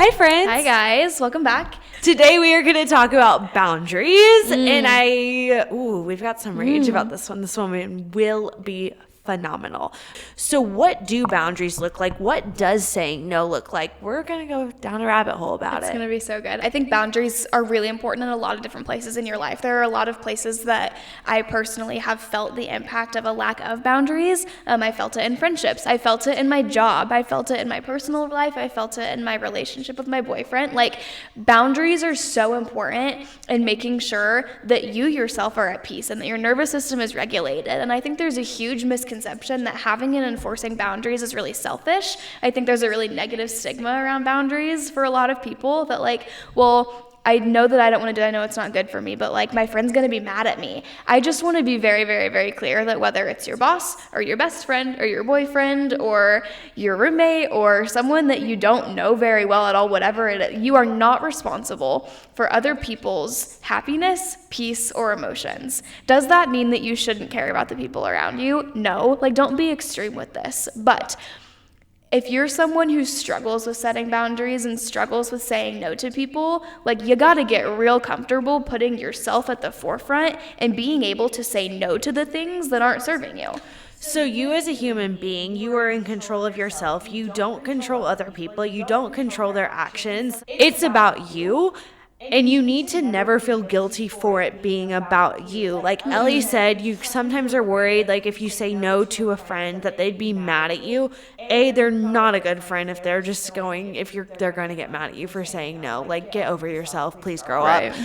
Hi, friends. Hi, guys. Welcome back. Today we are going to talk about boundaries, and we've got some rage about this one. This one will be phenomenal. So what do boundaries look like? What does saying no look like? We're going to go down a rabbit hole about it. It's going to be so good. I think boundaries are really important in a lot of different places in your life. There are a lot of places that I personally have felt the impact of a lack of boundaries. I felt it in friendships. I felt it in my job. I felt it in my personal life. I felt it in my relationship with my boyfriend. Like, boundaries are so important in making sure that you yourself are at peace and that your nervous system is regulated. And I think there's a huge misconception that having and enforcing boundaries is really selfish. I think there's a really negative stigma around boundaries for a lot of people that, like, well, I know that I don't want to do it. I know it's not good for me, but like, my friend's going to be mad at me. I just want to be very, very, very clear that whether it's your boss or your best friend or your boyfriend or your roommate or someone that you don't know very well at all, whatever it is, you are not responsible for other people's happiness, peace, or emotions. Does that mean that you shouldn't care about the people around you? No. Like, don't be extreme with this. But if you're someone who struggles with setting boundaries and struggles with saying no to people, like, you gotta get real comfortable putting yourself at the forefront and being able to say no to the things that aren't serving you. So you as a human being, you are in control of yourself. You don't control other people. You don't control their actions. It's about you. And you need to never feel guilty for it being about you. Like Ellie said, you sometimes are worried, like, if you say no to a friend, that they'd be mad at you. They're not a good friend if they're just going, they're going to get mad at you for saying no. Like, get over yourself. Please grow up.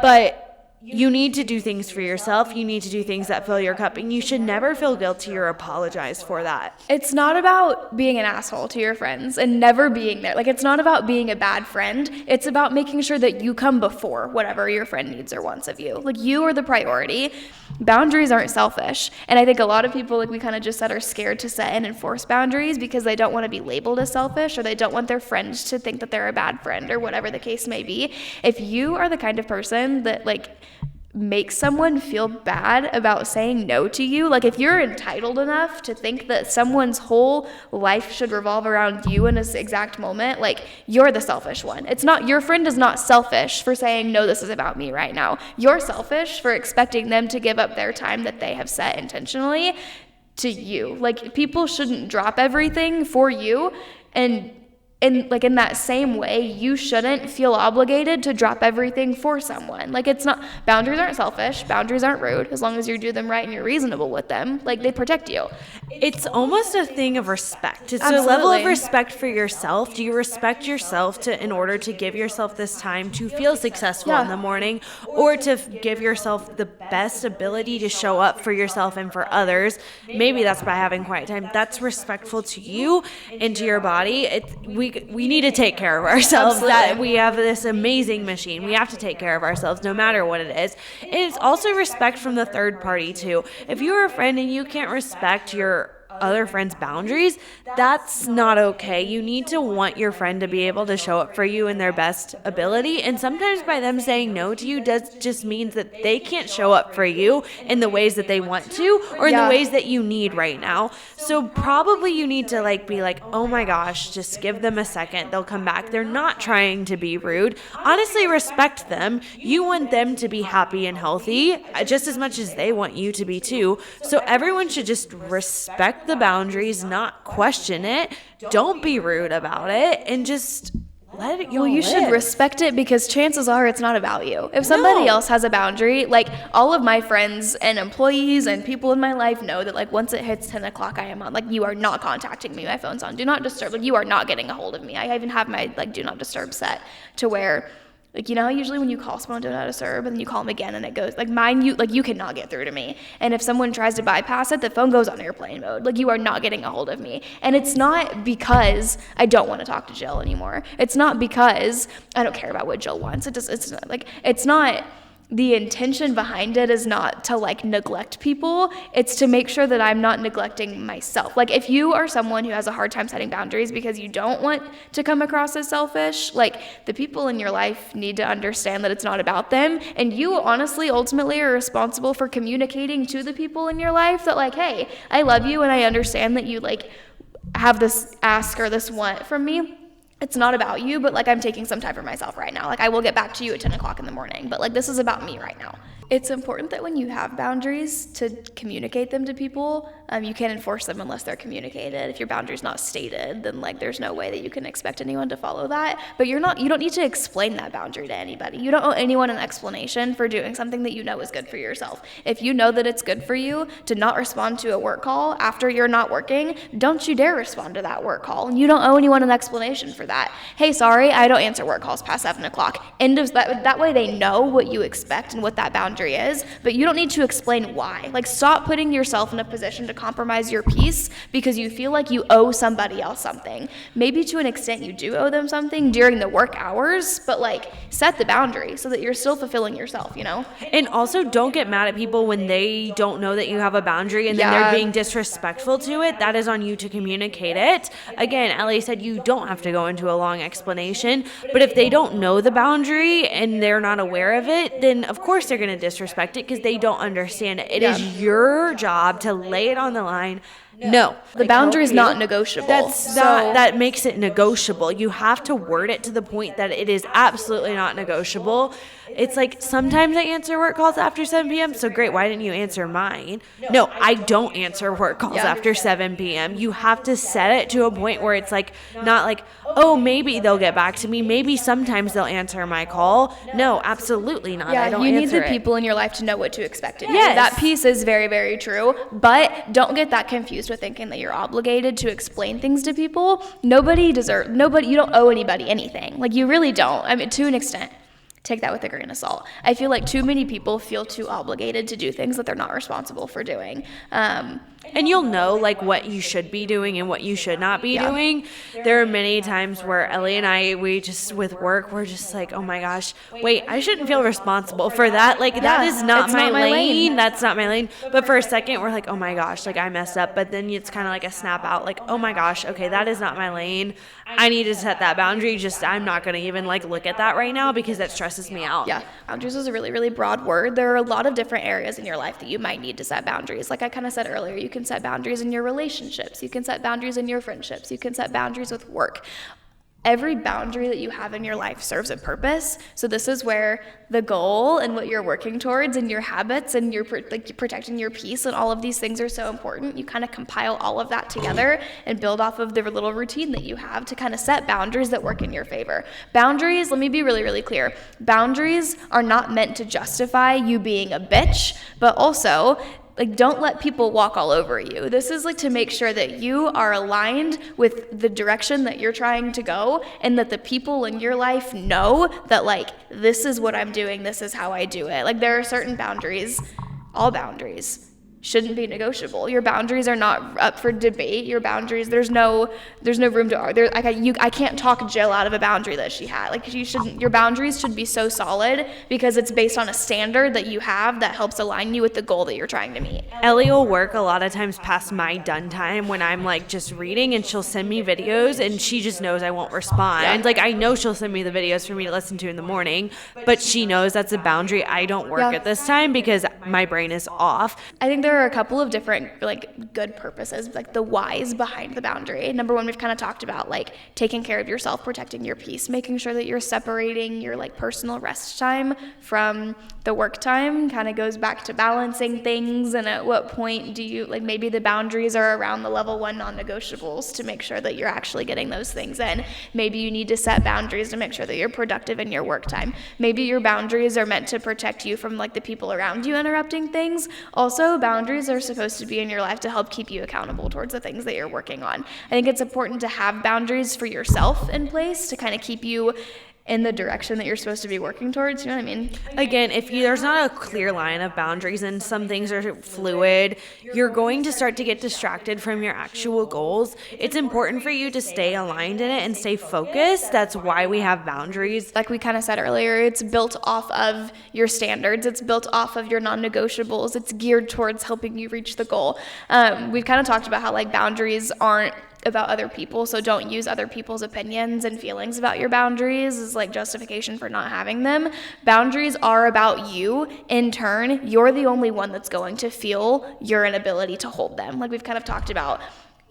But you need to do things for yourself. You need to do things that fill your cup, and you should never feel guilty or apologize for that. It's not about being an asshole to your friends and never being there. Like, it's not about being a bad friend. It's about making sure that you come before whatever your friend needs or wants of you. Like, you are the priority. Boundaries aren't selfish. And I think a lot of people, like we kind of just said, are scared to set and enforce boundaries because they don't want to be labeled as selfish, or they don't want their friends to think that they're a bad friend, or whatever the case may be. If you are the kind of person that, like, makes someone feel bad about saying no to you, like, if you're entitled enough to think that someone's whole life should revolve around you in this exact moment, like, you're the selfish one. It's not, your friend is not selfish for saying, no, this is about me right now. You're selfish for expecting them to give up their time that they have set intentionally to you. Like, people shouldn't drop everything for you, and like, in that same way, you shouldn't feel obligated to drop everything for someone. Like, it's not, boundaries aren't selfish, boundaries aren't rude, as long as you do them right and you're reasonable with them. Like, they protect you. It's almost a thing of respect. It's Absolutely. a level of respect for yourself. Do you respect yourself in order to give yourself this time to feel successful in the morning, or to give yourself the best ability to show up for yourself and for others? Maybe that's by having quiet time. That's respectful to you and to your body. We need to take care of ourselves. Absolutely. That we have this amazing machine. We have to take care of ourselves no matter what it is. And it's also respect from the third party too. If you're a friend and you can't respect your other friends' boundaries, that's not okay. You need to want your friend to be able to show up for you in their best ability, and sometimes by them saying no to you just means that they can't show up for you in the ways that they want to, or in the ways that you need right now. So probably you need to, like, be like, oh my gosh, just give them a second, they'll come back. They're not trying to be rude. Honestly, respect them. You want them to be happy and healthy just as much as they want you to be too. So everyone should just respect the boundaries, not question it. Don't be rude about it, and just let it go. Well, you should respect it, because chances are it's not about you. If somebody else has a boundary, like, all of my friends and employees and people in my life know that, like, once it hits 10 o'clock, I am on, like, you are not contacting me. My phone's on do not disturb. Like, you are not getting a hold of me. I even have my, like, do not disturb set to where, like, you know how usually when you call someone do not disturb and then you call them again and it goes, like, mine, you cannot get through to me. And if someone tries to bypass it, the phone goes on airplane mode. Like, you are not getting a hold of me. And it's not because I don't want to talk to Jill anymore. It's not because I don't care about what Jill wants. It's not the intention behind it is not to, like, neglect people. It's to make sure that I'm not neglecting myself. Like, if you are someone who has a hard time setting boundaries because you don't want to come across as selfish, like, the people in your life need to understand that it's not about them. And you honestly, ultimately, are responsible for communicating to the people in your life that, like, hey, I love you and I understand that you, like, have this ask or this want from me. it's not about you, but like I'm taking some time for myself right now. Like I will get back to you at 10 o'clock in the morning, but like this is about me right now. It's important that when you have boundaries to communicate them to people. You can't enforce them unless they're communicated. If your boundary's not stated, then like there's no way that you can expect anyone to follow that. But you don't need to explain that boundary to anybody. You don't owe anyone an explanation for doing something that you know is good for yourself. If you know that it's good for you to not respond to a work call after you're not working, don't you dare respond to that work call. And you don't owe anyone an explanation for that. Hey, sorry, I don't answer work calls past 7 o'clock. End of that way they know what you expect and what that boundary is, but you don't need to explain why. Like stop putting yourself in a position to compromise your peace because you feel like you owe somebody else something. Maybe to an extent you do owe them something during the work hours, but like set the boundary so that you're still fulfilling yourself, you know? And also don't get mad at people when they don't know that you have a boundary and then they're being disrespectful to it. That is on you to communicate it. Again, Ellie said you don't have to go into a long explanation, but if they don't know the boundary and they're not aware of it, then of course they're going to disrespect it because they don't understand it. It is your job to lay it on the line. No. The boundary is not negotiable. That makes it negotiable. You have to word it to the point that it is absolutely not negotiable. It's like sometimes I answer work calls after 7 p.m. So great, why didn't you answer mine? No, I don't answer work calls after 7 p.m. You have to set it to a point where it's like not like, oh, maybe they'll get back to me. Maybe sometimes they'll answer my call. No, absolutely not. I don't you need answer the people in your life to know what to expect of you. Yes. That piece is very, very true. But don't get that confused with thinking that you're obligated to explain things to people. You don't owe anybody anything. Like you really don't. I mean, to an extent. Take that with a grain of salt. I feel like too many people feel too obligated to do things that they're not responsible for doing. And you'll know like what you should be doing and what you should not be doing. There are many times where Ellie and I, we're just like, oh my gosh, wait, I shouldn't feel responsible for that. Like that is not my lane. That's not my lane. But for a second we're like, oh my gosh, like I messed up. But then it's kind of like a snap out, like, oh my gosh, okay, that is not my lane. I need to set that boundary. I'm not going to even like look at that right now because that stresses me out. Yeah. Boundaries is a really, really broad word. There are a lot of different areas in your life that you might need to set boundaries. Like I kind of said earlier, you can set boundaries in your relationships. You can set boundaries in your friendships. You can set boundaries with work. Every boundary that you have in your life serves a purpose. So this is where the goal and what you're working towards and your habits and your protecting your peace and all of these things are so important. You kind of compile all of that together and build off of the little routine that you have to kind of set boundaries that work in your favor. Boundaries, let me be really, really clear. Boundaries are not meant to justify you being a bitch, but also like, don't let people walk all over you. This is like to make sure that you are aligned with the direction that you're trying to go and that the people in your life know that, like, this is what I'm doing, this is how I do it. Like, there are certain boundaries, all boundaries shouldn't be negotiable. Your boundaries are not up for debate. Your boundaries, there's no room to argue. I can't talk Jill out of a boundary that she had. Like your boundaries should be so solid because it's based on a standard that you have that helps align you with the goal that you're trying to meet. Ellie will work a lot of times past my done time when I'm like just reading and she'll send me videos and she just knows I won't respond. Yeah. Like I know she'll send me the videos for me to listen to in the morning, but she knows that's a boundary. I don't work at this time because my brain is off. I think there are a couple of different like good purposes, like the whys behind the boundary. Number one, we've kind of talked about like taking care of yourself, protecting your peace, making sure that you're separating your like personal rest time from the work time. Kind of goes back to balancing things and at what point do you like maybe the boundaries are around the level 1 non-negotiables to make sure that you're actually getting those things in. Maybe you need to set boundaries to make sure that you're productive in your work time. Maybe your boundaries are meant to protect you from like the people around you interrupting things. Also, boundaries are supposed to be in your life to help keep you accountable towards the things that you're working on. I think it's important to have boundaries for yourself in place to kind of keep you in the direction that you're supposed to be working towards, you know what I mean? Again, if there's not a clear line of boundaries and some things are fluid, you're going to start to get distracted from your actual goals. It's important for you to stay aligned in it and stay focused. That's why we have boundaries. Like we kind of said earlier, it's built off of your standards. It's built off of your non-negotiables. It's geared towards helping you reach the goal. We've kind of talked about how like boundaries aren't about other people, so don't use other people's opinions and feelings about your boundaries as like justification for not having them. Boundaries are about you. In turn, you're the only one that's going to feel your inability to hold them. Like we've kind of talked about,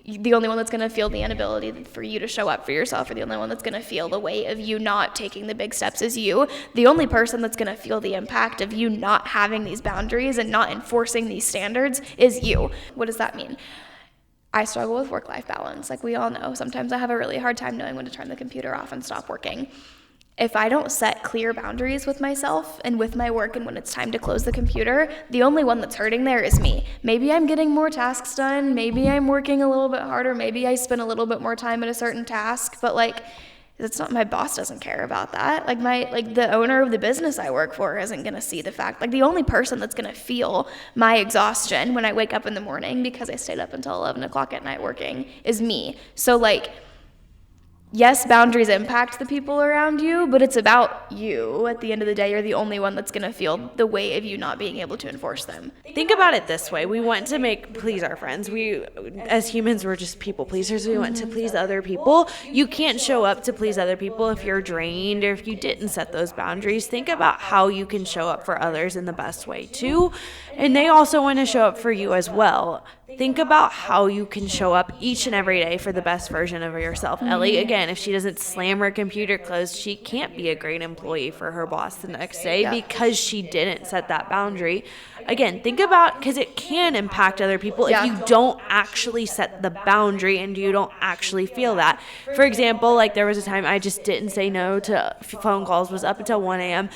the only one that's going to feel the inability for you to show up for yourself, or the only one that's going to feel the weight of you not taking the big steps is you. The only person that's going to feel the impact of you not having these boundaries and not enforcing these standards is you. What does that mean? I struggle with work-life balance. Like we all know, sometimes I have a really hard time knowing when to turn the computer off and stop working. If I don't set clear boundaries with myself and with my work and when it's time to close the computer, the only one that's hurting there is me. Maybe I'm getting more tasks done, maybe I'm working a little bit harder, maybe I spend a little bit more time at a certain task, but like, it's not, my boss doesn't care about that. Like the owner of the business I work for isn't gonna see the fact. Like the only person that's gonna feel my exhaustion when I wake up in the morning because I stayed up until 11 o'clock at night working is me. So like, yes, boundaries impact the people around you, but it's about you. At the end of the day, you're the only one that's going to feel the weight of you not being able to enforce them. Think about it this way. We want to please our friends. We, as humans, we're just people pleasers. We want to please other people. You can't show up to please other people if you're drained or if you didn't set those boundaries. Think about how you can show up for others in the best way too. And they also want to show up for you as well. Think about how you can show up each and every day for the best version of yourself. Ellie, again, if she doesn't slam her computer closed, she can't be a great employee for her boss the next day because she didn't set that boundary. Again, think about, because it can impact other people if you don't actually set the boundary and you don't actually feel that. For example, like there was a time I just didn't say no to phone calls, was up until 1 a.m.,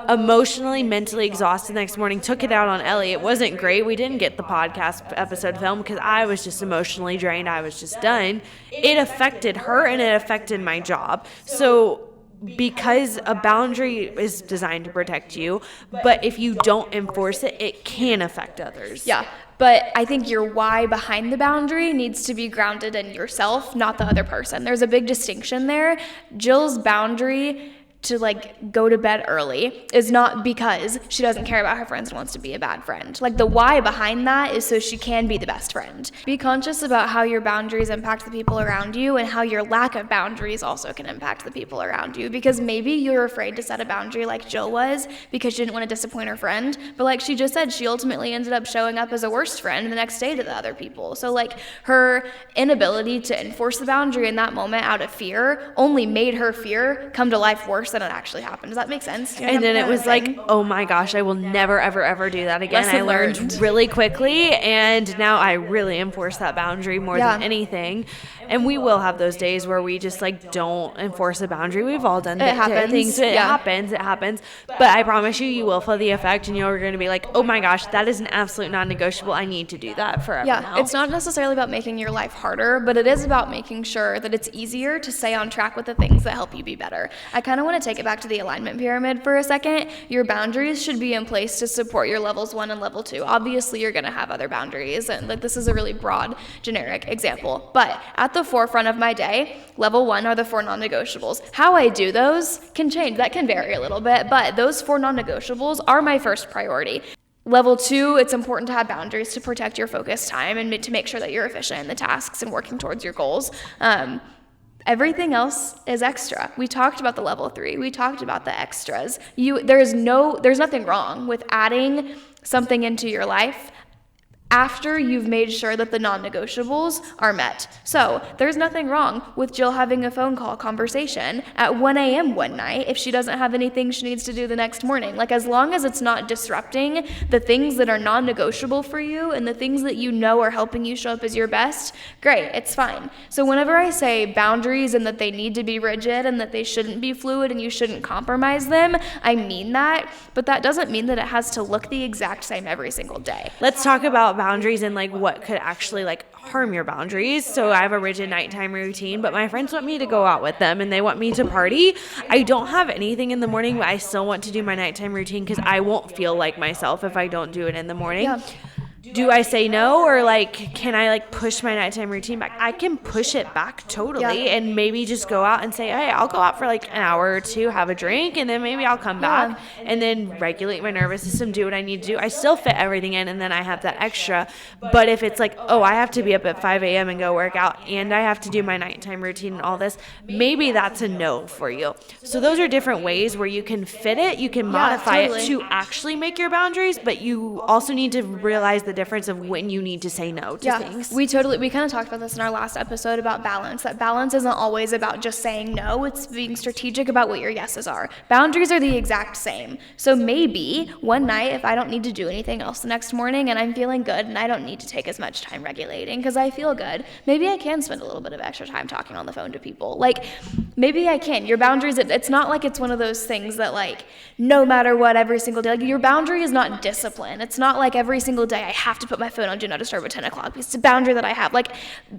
emotionally, mentally exhausted the next morning, took it out on Ellie. It wasn't great. We didn't get the podcast episode filmed because I was just emotionally drained. I was just done. It affected her and it affected my job. So because a boundary is designed to protect you, but if you don't enforce it, it can affect others. Yeah. But I think your why behind the boundary needs to be grounded in yourself, not the other person. There's a big distinction there. Jill's boundary to like go to bed early is not because she doesn't care about her friends and wants to be a bad friend. Like the why behind that is so she can be the best friend. Be conscious about how your boundaries impact the people around you and how your lack of boundaries also can impact the people around you, because maybe you're afraid to set a boundary like Jill was because she didn't want to disappoint her friend, but like she just said, she ultimately ended up showing up as a worse friend the next day to the other people. So like her inability to enforce the boundary in that moment out of fear only made her fear come to life worse than it actually happened. Does that make sense? And then it was like, oh my gosh, I will never, ever, ever do that again. I learned really quickly, and now I really enforce that boundary more than anything. And we will have those days where we just like don't enforce a boundary. We've all done things. It happens. But I promise you will feel the effect, and you're going to be like, oh my gosh, that is an absolute non-negotiable. I need to do that forever now. It's not necessarily about making your life harder, but it is about making sure that it's easier to stay on track with the things that help you be better. I kind of want to take it back to the alignment pyramid for a second. Your boundaries should be in place to support your levels 1 and level 2. Obviously, you're going to have other boundaries, and like this is a really broad, generic example. But at the forefront of my day, level 1 are the 4 non-negotiables. How I do those can change. That can vary a little bit, but those 4 non-negotiables are my first priority. Level 2, it's important to have boundaries to protect your focus time and to make sure that you're efficient in the tasks and working towards your goals. Everything else is extra. We talked about the level 3. We talked about the extras. There's nothing wrong with adding something into your life after you've made sure that the non-negotiables are met. So there's nothing wrong with Jill having a phone call conversation at 1 a.m. one night if she doesn't have anything she needs to do the next morning. Like as long as it's not disrupting the things that are non-negotiable for you and the things that you know are helping you show up as your best, great, it's fine. So whenever I say boundaries and that they need to be rigid and that they shouldn't be fluid and you shouldn't compromise them, I mean that, but that doesn't mean that it has to look the exact same every single day. Let's talk about boundaries and like what could actually like harm your boundaries. So I have a rigid nighttime routine, but my friends want me to go out with them and they want me to party. I don't have anything in the morning, but I still want to do my nighttime routine because I won't feel like myself if I don't do it in the morning. Yeah. Do I say no, or like can I like push my nighttime routine back? I can push it back totally and maybe just go out and say, hey, I'll go out for like an hour or two, have a drink, and then maybe I'll come back and then regulate my nervous system, do what I need to do. I still fit everything in, and then I have that extra. But if it's like, oh, I have to be up at 5 a.m. and go work out, and I have to do my nighttime routine and all this, maybe that's a no for you. So those are different ways where you can fit it, you can modify it to actually make your boundaries, but you also need to realize the difference of when you need to say no to things. We kind of talked about this in our last episode about balance, that balance isn't always about just saying no, it's being strategic about what your yeses are. Boundaries are the exact same. So maybe one night, if I don't need to do anything else the next morning and I'm feeling good and I don't need to take as much time regulating because I feel good, maybe I can spend a little bit of extra time talking on the phone to people. Like, maybe I can. Your boundaries, it's not like it's one of those things that, like, no matter what, every single day. Like, your boundary is not discipline. It's not like every single day I have to put my phone on Do Not Disturb at 10 o'clock. It's a boundary that I have. Like,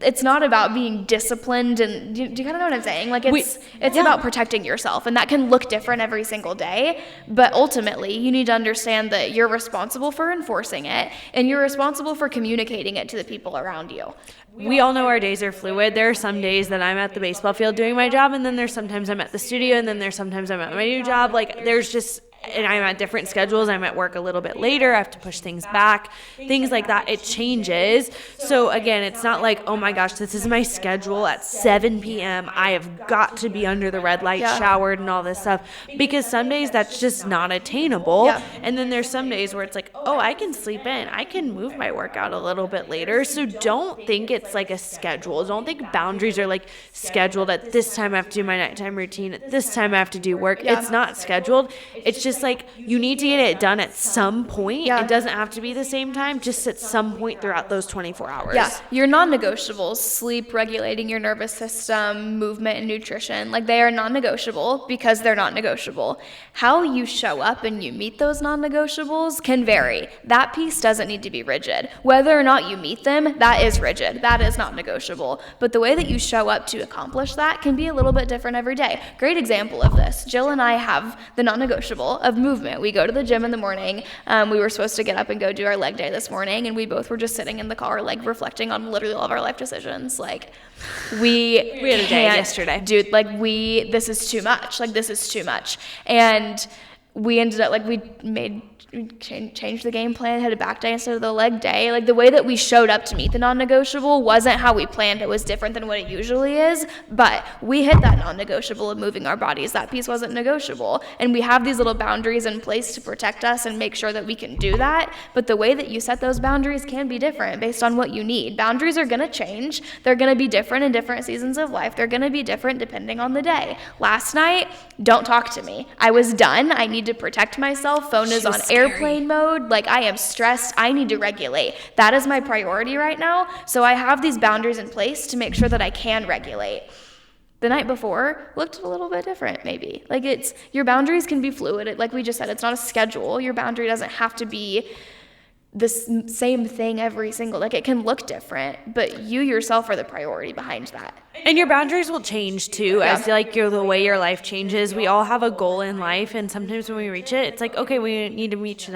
it's not about being disciplined. And do you kind of know what I'm saying? Like, it's about protecting yourself. And that can look different every single day. But ultimately, you need to understand that you're responsible for enforcing it. And you're responsible for communicating it to the people around you. We all know our days are fluid. There are some days that I'm at the baseball field doing my job, and then there's sometimes I'm at the studio, and then there's sometimes I'm at my new job. Like, there's just, and I'm at different schedules. I'm at work a little bit later. I have to push things back, things like that. It changes. So again, it's not like, oh my gosh, this is my schedule at 7 p.m. I have got to be under the red light, showered and all this stuff, because some days that's just not attainable. And then there's some days where it's like, oh, I can sleep in. I can move my workout a little bit later. So don't think it's like a schedule. Don't think boundaries are like scheduled. At this time I have to do my nighttime routine. At this time I have to do work. It's not scheduled. It's just like you need to get it done at some point. It doesn't have to be the same time, just at some point throughout those 24 hours. Your non-negotiables, sleep, regulating your nervous system, movement, and nutrition, like, they are non-negotiable because they're not negotiable. How you show up and you meet those non-negotiables can vary. That piece doesn't need to be rigid. Whether or not you meet them, that is rigid. That is not negotiable. But the way that you show up to accomplish that can be a little bit different every day. Great example of this. Jill and I have the non-negotiable of movement. We go to the gym in the morning. We were supposed to get up and go do our leg day this morning, and we both were just sitting in the car, like, reflecting on literally all of our life decisions. Like, we had a day yesterday. Dude, like, this is too much. Like, this is too much. And we ended up, like, we changed the game plan, had a back day instead of the leg day. Like, the way that we showed up to meet the non-negotiable wasn't how we planned. It was different than what it usually is, but we hit that non-negotiable of moving our bodies. That piece wasn't negotiable, and we have these little boundaries in place to protect us and make sure that we can do that. But the way that you set those boundaries can be different based on what you need. Boundaries are going to change. They're going to be different in different seasons of life. They're going to be different depending on the day. Last night, don't talk to me. I was done. I need to protect myself. Phone is on airplane mode. Like, I am stressed. I need to regulate. That is my priority right now. So I have these boundaries in place to make sure that I can regulate. The night before looked a little bit different, maybe. Like, your boundaries can be fluid. Like we just said, it's not a schedule. Your boundary doesn't have to be the same thing every single, like, it can look different, but you yourself are the priority behind that. And your boundaries will change too, as like the way your life changes. We all have a goal in life, and sometimes when we reach it, it's like, okay, we need to reach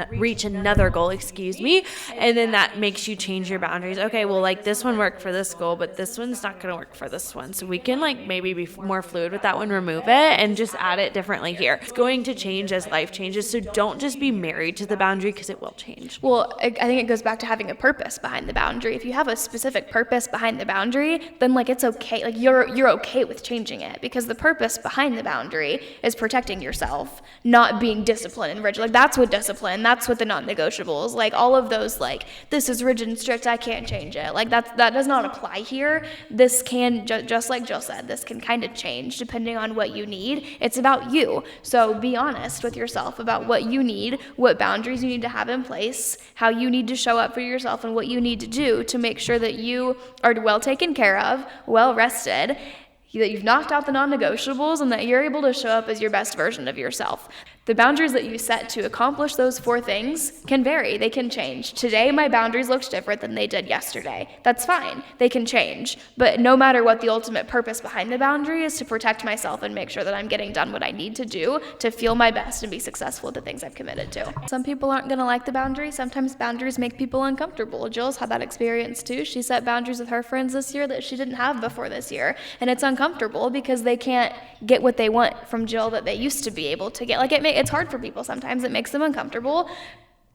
another goal, and then that makes you change your boundaries. Okay, well, like, this one worked for this goal, but this one's not going to work for this one. So we can, like, maybe be more fluid with that one, remove it, and just add it differently here. It's going to change as life changes, so don't just be married to the boundary, because it will change. Well, I think it goes back to having a purpose behind the boundary. If you have a specific purpose behind the boundary, then, like, it's okay. Like, you're okay with changing it, because the purpose behind the boundary is protecting yourself, not being disciplined and rigid. Like, that's what discipline, that's what the non-negotiables, like, all of those, like, this is rigid and strict, I can't change it. Like, that does not apply here. This can, just like Jill said, this can kind of change depending on what you need. It's about you. So be honest with yourself about what you need, what boundaries you need to have in place, how you need to show up for yourself, and what you need to do to make sure that you are well taken care of, well rested, that you've knocked out the non-negotiables, and that you're able to show up as your best version of yourself. The boundaries that you set to accomplish those 4 things can vary. They can change. Today, my boundaries looked different than they did yesterday. That's fine. They can change. But no matter what, the ultimate purpose behind the boundary is to protect myself and make sure that I'm getting done what I need to do to feel my best and be successful at the things I've committed to. Some people aren't going to like the boundary. Sometimes boundaries make people uncomfortable. Jill's had that experience too. She set boundaries with her friends this year that she didn't have before this year. And it's uncomfortable because they can't get what they want from Jill that they used to be able to get. Like, it's hard for people sometimes. It makes them uncomfortable.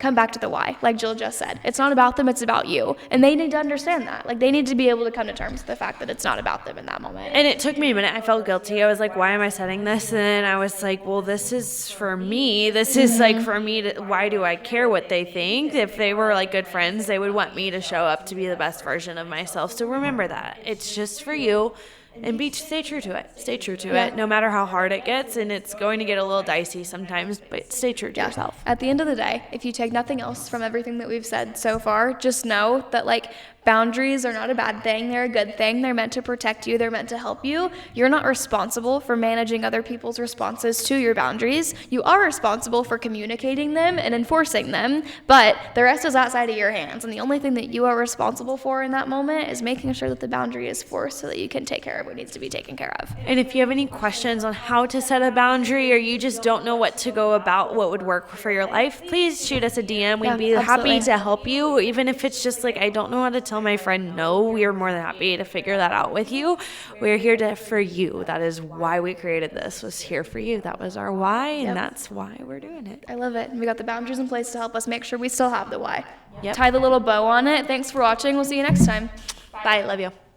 come back to the why, like Jill just said. It's not about them, it's about you. And they need to understand that. Like, they need to be able to come to terms with the fact that it's not about them in that moment. And it took me a minute. I felt guilty. I was like, why am I setting this? And then I was like, well, this is for me. This is like for me to, why do I care what they think? If they were like good friends, they would want me to show up to be the best version of myself. So remember that. It's just for you. And stay true to it. Stay true to it, no matter how hard it gets. And it's going to get a little dicey sometimes, but stay true to yourself. At the end of the day, if you take nothing else from everything that we've said so far, just know that, like, boundaries are not a bad thing. They're a good thing. They're meant to protect you. They're meant to help you. You're not responsible for managing other people's responses to your boundaries. You are responsible for communicating them and enforcing them, but the rest is outside of your hands. And the only thing that you are responsible for in that moment is making sure that the boundary is forced so that you can take care of what needs to be taken care of. And if you have any questions on how to set a boundary, or you just don't know what to go about, what would work for your life, please shoot us a DM. We'd be happy to help you. Even if it's just like, I don't know how to tell my friend no, we are more than happy to figure that out with you. We're here for you. That is why we created this, was here for you. That was our why, and that's why we're doing it. I love it. We got the boundaries in place to help us make sure we still have the why. Yep. Tie the little bow on it. Thanks for watching. We'll see you next time. Bye. Love you.